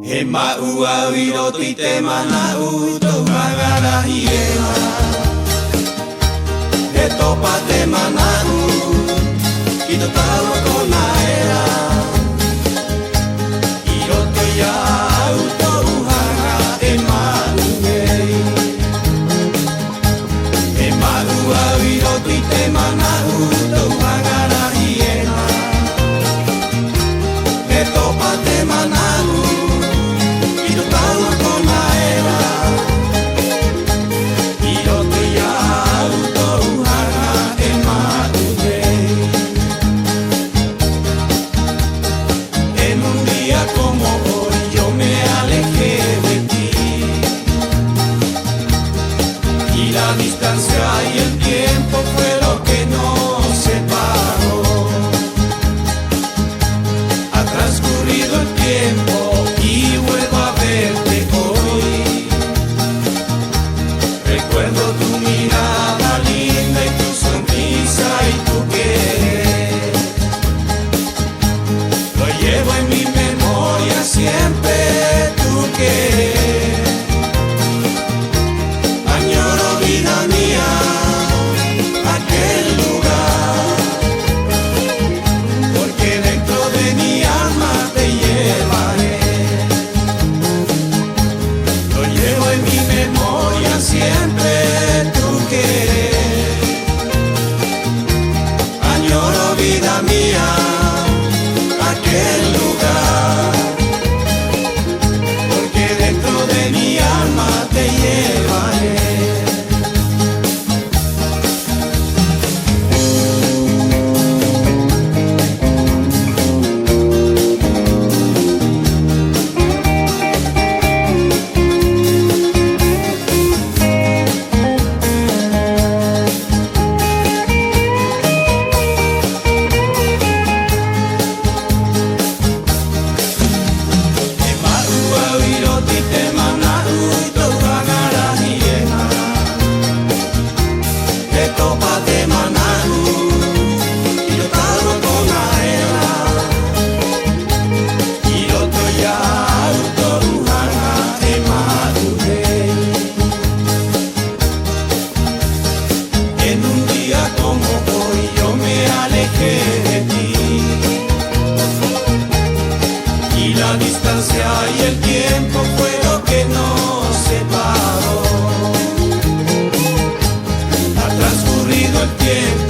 He maua wiroti te mana uto magara hiema. He topa te mana kito taro kona era. Iroto ya uto uhanga e manungei. He maua wiroti te mana uto magara hiema. He topa te mana como hoy yo me alejé de ti y la distancia y el tiempo fue lo que nos separó. Ha transcurrido el tiempo y vuelvo a verte hoy. Recuerdo tu mirada linda y tu sonrisa y tu querer. Lo llevo en mi memoria siempre tu querer. Añoro, vida mía, aquel lugar, porque dentro de mi alma te llevaré. Lo llevo en mi memoria siempre tu querer. Añoro, vida mía, aquel lugar, porque dentro de mi alma te llevaré. En un día como hoy yo me alejé de ti y la distancia y el tiempo fue lo que nos separó. Ha transcurrido el tiempo